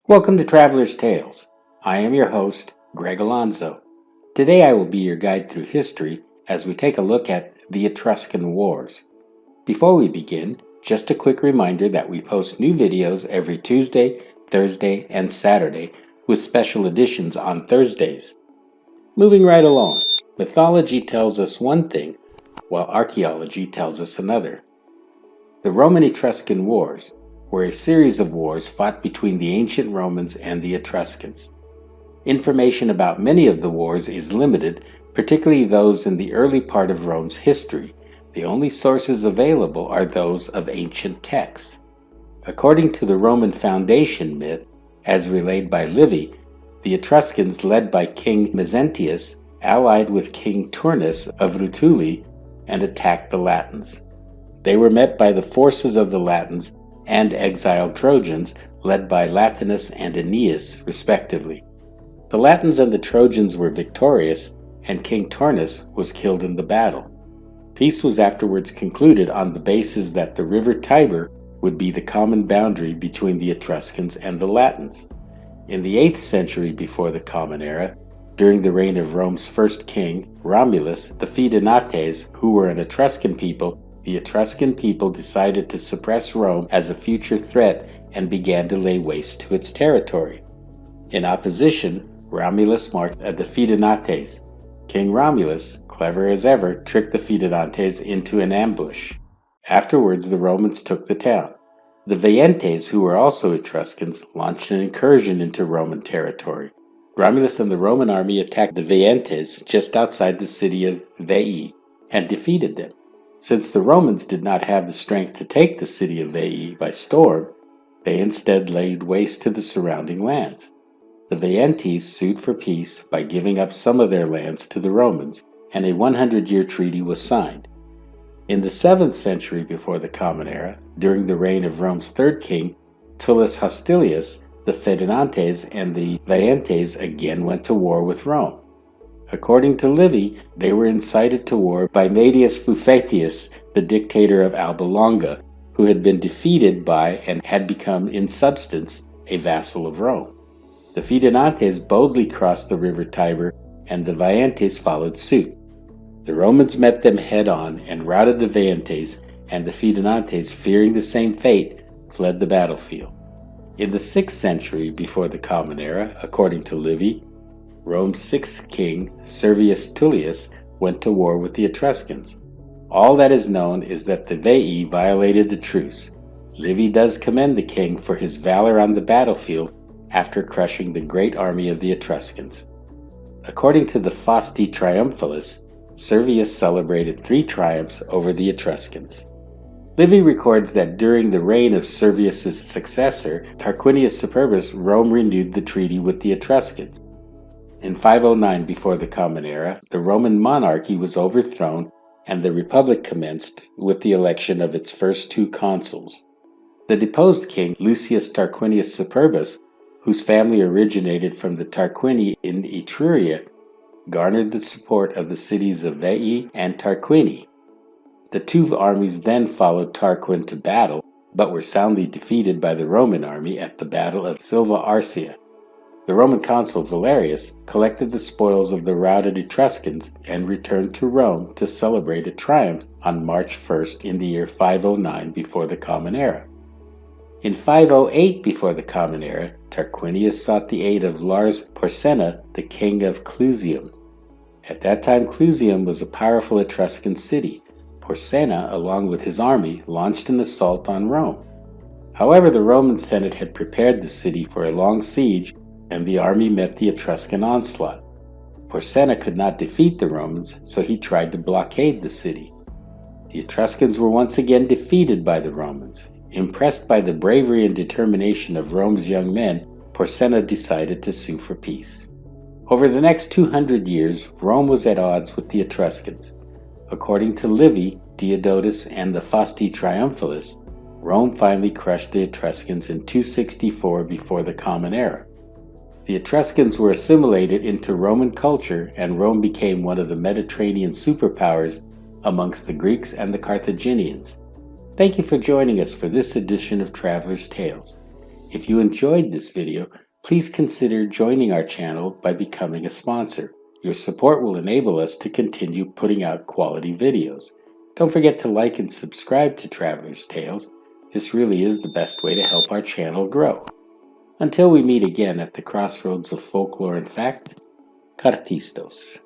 Welcome to Traveler's Tales. I am your host, Greg Alonzo. Today I will be your guide through history as we take a look at the Etruscan Wars. Before we begin, just a quick reminder that we post new videos every Tuesday, Thursday, and Saturday, with special editions on Thursdays. Moving right along, mythology tells us one thing, while archaeology tells us another. The Roman-Etruscan Wars were a series of wars fought between the ancient Romans and the Etruscans. Information about many of the wars is limited, particularly those in the early part of Rome's history. The only sources available are those of ancient texts. According to the Roman foundation myth, as relayed by Livy, the Etruscans, led by King Mezentius, allied with King Turnus of Rutuli and attacked the Latins. They were met by the forces of the Latins and exiled Trojans, led by Latinus and Aeneas, respectively. The Latins and the Trojans were victorious, and King Turnus was killed in the battle. Peace was afterwards concluded on the basis that the river Tiber would be the common boundary between the Etruscans and the Latins. In the 8th century before the Common Era, during the reign of Rome's first king, Romulus, the Fidenates, who were an Etruscan people, the Etruscan people decided to suppress Rome as a future threat and began to lay waste to its territory. In opposition, Romulus marched at the Fidenates. King Romulus, clever as ever, tricked the Fidenates into an ambush. Afterwards, the Romans took the town. The Veientes, who were also Etruscans, launched an incursion into Roman territory. Romulus and the Roman army attacked the Veientes just outside the city of Veii and defeated them. Since the Romans did not have the strength to take the city of Veii by storm, they instead laid waste to the surrounding lands. The Veientes sued for peace by giving up some of their lands to the Romans, and a 100-year treaty was signed. In the 7th century before the Common Era, during the reign of Rome's third king, Tullus Hostilius, the Fidenates and the Veientes again went to war with Rome. According to Livy, they were incited to war by Medius Fuffetius, the dictator of Alba Longa, who had been defeated by and had become, in substance, a vassal of Rome. The Fidenates boldly crossed the river Tiber, and the Veientes followed suit. The Romans met them head-on and routed the Veientes, and the Fidenates, fearing the same fate, fled the battlefield. In the 6th century before the Common Era, according to Livy, Rome's 6th king, Servius Tullius, went to war with the Etruscans. All that is known is that the Veii violated the truce. Livy does commend the king for his valor on the battlefield after crushing the great army of the Etruscans. According to the Fasti Triumphalis, Servius celebrated 3 triumphs over the Etruscans. Livy records that during the reign of Servius's successor, Tarquinius Superbus, Rome renewed the treaty with the Etruscans. In 509 before the Common Era, the Roman monarchy was overthrown and the Republic commenced with the election of its first 2 consuls. The deposed king, Lucius Tarquinius Superbus, whose family originated from the Tarquini in Etruria, garnered the support of the cities of Veii and Tarquini. The 2 armies then followed Tarquin to battle, but were soundly defeated by the Roman army at the Battle of Silva Arsia. The Roman consul Valerius collected the spoils of the routed Etruscans and returned to Rome to celebrate a triumph on March 1st in the year 509 before the Common Era. In 508 before the Common Era, Tarquinius sought the aid of Lars Porsena, the king of Clusium. At that time, Clusium was a powerful Etruscan city. Porsena, along with his army, launched an assault on Rome. However, the Roman Senate had prepared the city for a long siege, and the army met the Etruscan onslaught. Porsena could not defeat the Romans, so he tried to blockade the city. The Etruscans were once again defeated by the Romans. Impressed by the bravery and determination of Rome's young men, Porsena decided to sue for peace. Over the next 200 years, Rome was at odds with the Etruscans. According to Livy, Diodotus, and the Fasti Triumphalis, Rome finally crushed the Etruscans in 264 before the Common Era. The Etruscans were assimilated into Roman culture, and Rome became one of the Mediterranean superpowers amongst the Greeks and the Carthaginians. Thank you for joining us for this edition of Traveler's Tales. If you enjoyed this video, please consider joining our channel by becoming a sponsor. Your support will enable us to continue putting out quality videos. Don't forget to like and subscribe to Traveler's Tales. This really is the best way to help our channel grow. Until we meet again at the crossroads of folklore and fact, Cartistos.